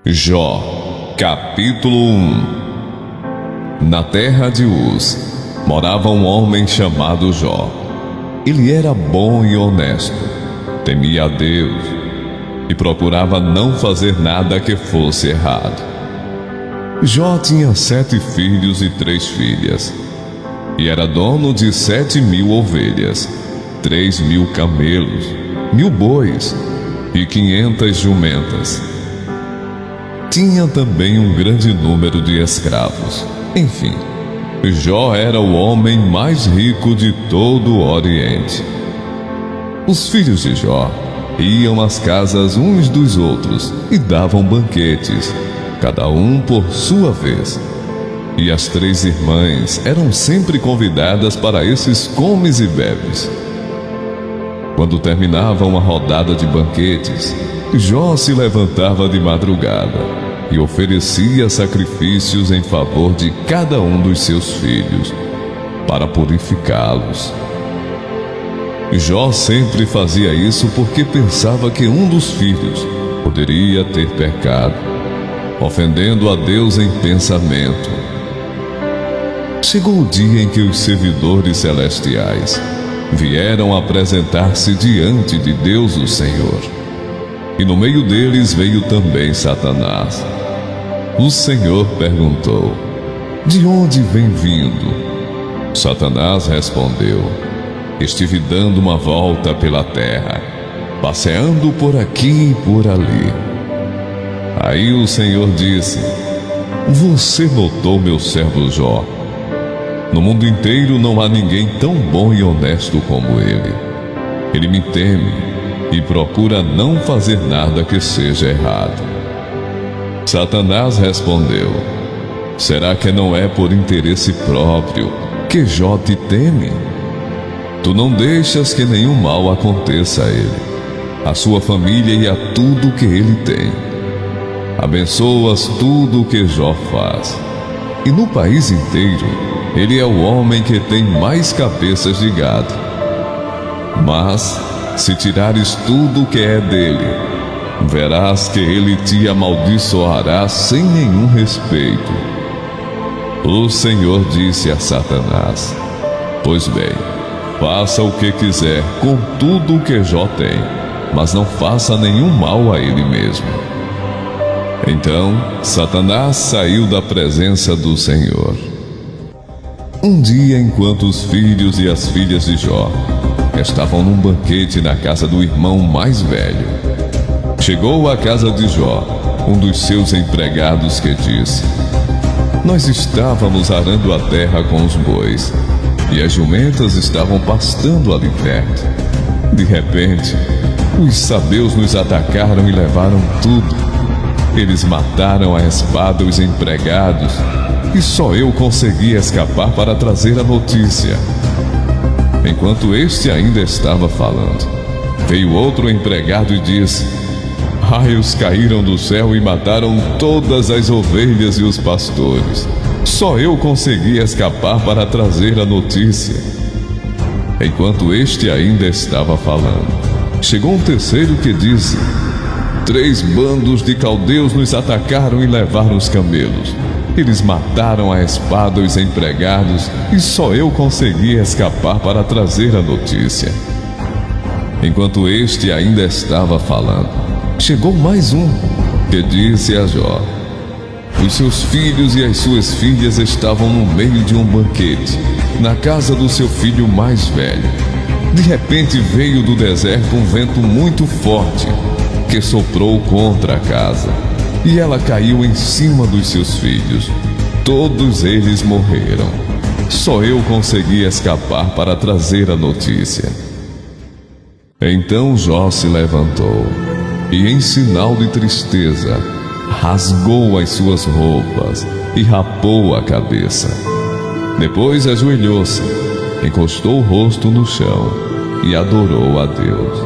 Jó, capítulo 1. Na terra de Uz, morava um homem chamado Jó. Ele era bom e honesto, temia a Deus e procurava não fazer nada que fosse errado. Jó tinha 7 filhos e 3 filhas, e era dono de 7.000 ovelhas, 3.000 camelos, 1.000 bois e 500 jumentas. Tinha também um grande número de escravos. Enfim, Jó era o homem mais rico de todo o Oriente. Os filhos de Jó iam às casas uns dos outros e davam banquetes, cada um por sua vez. E as 3 irmãs eram sempre convidadas para esses comes e bebes. Quando terminavam a rodada de banquetes, Jó se levantava de madrugada e oferecia sacrifícios em favor de cada um dos seus filhos, para purificá-los. Jó sempre fazia isso porque pensava que um dos filhos poderia ter pecado, ofendendo a Deus em pensamento. Chegou o dia em que os servidores celestiais vieram apresentar-se diante de Deus o Senhor. E no meio deles veio também Satanás. O Senhor perguntou: de onde vem vindo? Satanás respondeu: estive dando uma volta pela terra, passeando por aqui e por ali. Aí o Senhor disse: você notou meu servo Jó? No mundo inteiro não há ninguém tão bom e honesto como ele. Ele me teme e procura não fazer nada que seja errado. Satanás respondeu: será que não é por interesse próprio que Jó te teme? Tu não deixas que nenhum mal aconteça a ele, a sua família e a tudo que ele tem. Abençoas tudo o que Jó faz. E no país inteiro, ele é o homem que tem mais cabeças de gado. Mas, se tirares tudo o que é dele, verás que ele te amaldiçoará sem nenhum respeito. O Senhor disse a Satanás: pois bem, faça o que quiser com tudo o que Jó tem, mas não faça nenhum mal a ele mesmo. Então, Satanás saiu da presença do Senhor. Um dia, enquanto os filhos e as filhas de Jó estavam num banquete na casa do irmão mais velho, chegou à casa de Jó um dos seus empregados que disse: nós estávamos arando a terra com os bois, e as jumentas estavam pastando ali perto. De repente, os sabeus nos atacaram e levaram tudo. Eles mataram a espada os empregados, e só eu consegui escapar para trazer a notícia. Enquanto este ainda estava falando, veio outro empregado e disse: raios caíram do céu e mataram todas as ovelhas e os pastores. Só eu consegui escapar para trazer a notícia. Enquanto este ainda estava falando, chegou um terceiro que disse: 3 bandos de caldeus nos atacaram e levaram os camelos. Eles mataram a espada os empregados e só eu consegui escapar para trazer a notícia. Enquanto este ainda estava falando, chegou mais um que disse a Jó: os seus filhos e as suas filhas estavam no meio de um banquete, na casa do seu filho mais velho. De repente veio do deserto um vento muito forte, que soprou contra a casa, e ela caiu em cima dos seus filhos. Todos eles morreram. Só eu consegui escapar para trazer a notícia. Então Jó se levantou e, em sinal de tristeza, rasgou as suas roupas e rapou a cabeça. Depois ajoelhou-se, encostou o rosto no chão e adorou a Deus.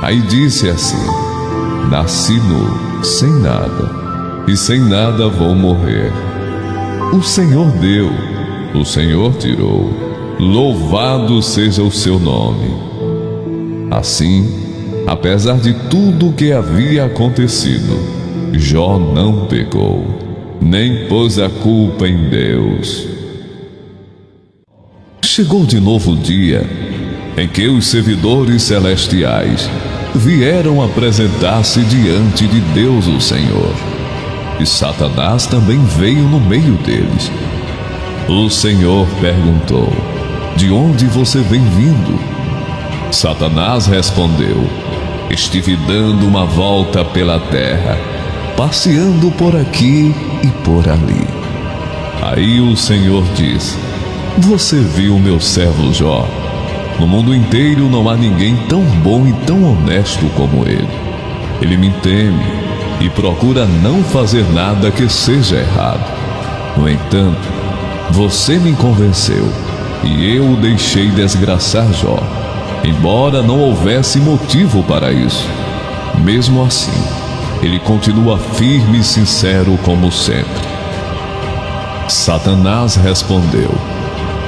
Aí disse assim: nasci nu, sem nada, e sem nada vou morrer. O Senhor deu, o Senhor tirou, louvado seja o seu nome. Assim, apesar de tudo o que havia acontecido, Jó não pecou, nem pôs a culpa em Deus. Chegou de novo o dia em que os servidores celestiais vieram apresentar-se diante de Deus o Senhor. E Satanás também veio no meio deles. O Senhor perguntou: de onde você vem vindo? Satanás respondeu: estive dando uma volta pela terra, passeando por aqui e por ali. Aí o Senhor disse: você viu meu servo Jó? No mundo inteiro não há ninguém tão bom e tão honesto como ele. Ele me teme e procura não fazer nada que seja errado. No entanto, você me convenceu e eu o deixei desgraçar Jó, embora não houvesse motivo para isso. Mesmo assim, ele continua firme e sincero como sempre. Satanás respondeu: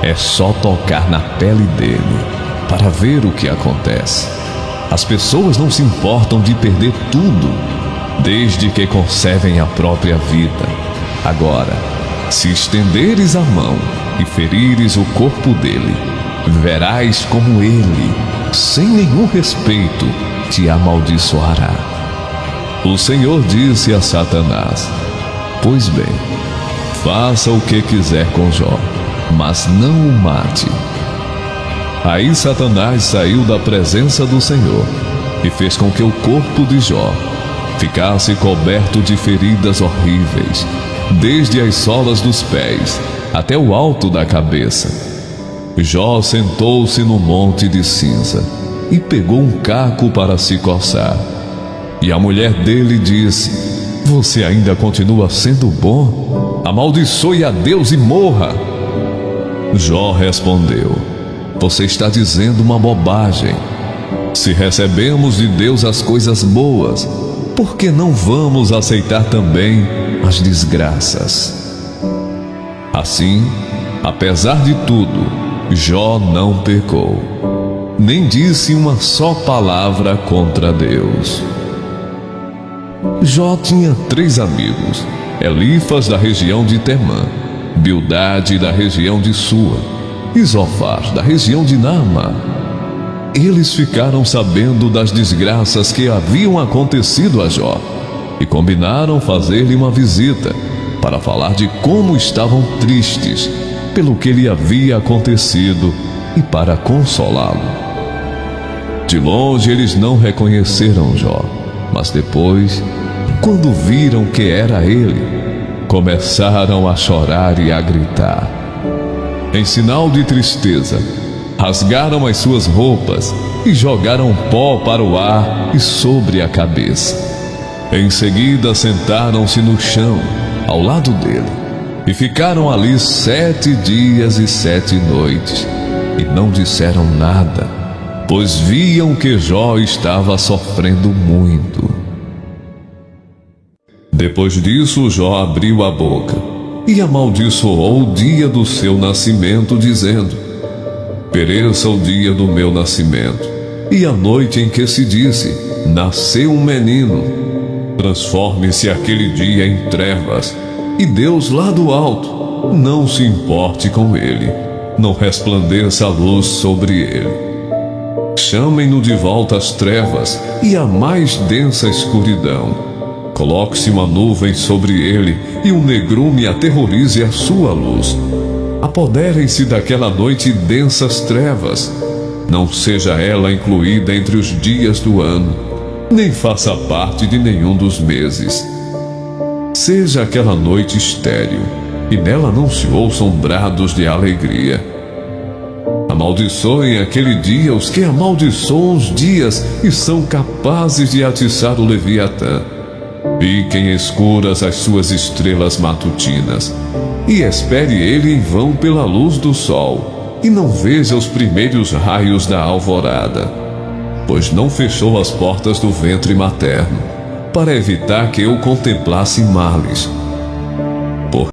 é só tocar na pele dele para ver o que acontece. As pessoas não se importam de perder tudo, desde que conservem a própria vida. Agora, se estenderes a mão e ferires o corpo dele, verás como ele, sem nenhum respeito, te amaldiçoará. O Senhor disse a Satanás: pois bem, faça o que quiser com Jó, mas não o mate. Aí Satanás saiu da presença do Senhor e fez com que o corpo de Jó ficasse coberto de feridas horríveis, desde as solas dos pés até o alto da cabeça. Jó sentou-se no monte de cinza e pegou um caco para se coçar. E a mulher dele disse: você ainda continua sendo bom? Amaldiçoe a Deus e morra. Jó respondeu: você está dizendo uma bobagem. Se recebemos de Deus as coisas boas, por que não vamos aceitar também as desgraças? Assim, apesar de tudo, Jó não pecou, nem disse uma só palavra contra Deus. Jó tinha 3 amigos: Elifas, da região de Temã, Bildade, da região de Sua, e Zofar, da região de Naamá. Eles ficaram sabendo das desgraças que haviam acontecido a Jó e combinaram fazer-lhe uma visita para falar de como estavam tristes pelo que lhe havia acontecido e para consolá-lo. De longe eles não reconheceram Jó, mas depois, quando viram que era ele, começaram a chorar e a gritar. Em sinal de tristeza, rasgaram as suas roupas e jogaram pó para o ar e sobre a cabeça. Em seguida sentaram-se no chão, ao lado dele, e ficaram ali 7 dias e 7 noites, e não disseram nada, pois viam que Jó estava sofrendo muito. Depois disso, Jó abriu a boca e amaldiçoou o dia do seu nascimento, dizendo: pereça o dia do meu nascimento, e a noite em que se disse: nasceu um menino. Transforme-se aquele dia em trevas, e Deus lá do alto não se importe com ele, não resplandeça a luz sobre ele. Chamem-no de volta às trevas e à mais densa escuridão. Coloque-se uma nuvem sobre ele e um negrume aterrorize a sua luz. Apoderem-se daquela noite densas trevas. Não seja ela incluída entre os dias do ano, nem faça parte de nenhum dos meses. Seja aquela noite estéril, e nela não se ouçam brados de alegria. Amaldiçoem aquele dia os que amaldiçoam os dias e são capazes de atiçar o Leviatã. Fiquem escuras as suas estrelas matutinas, e espere ele em vão pela luz do sol, e não veja os primeiros raios da alvorada, pois não fechou as portas do ventre materno, para evitar que eu contemplasse males,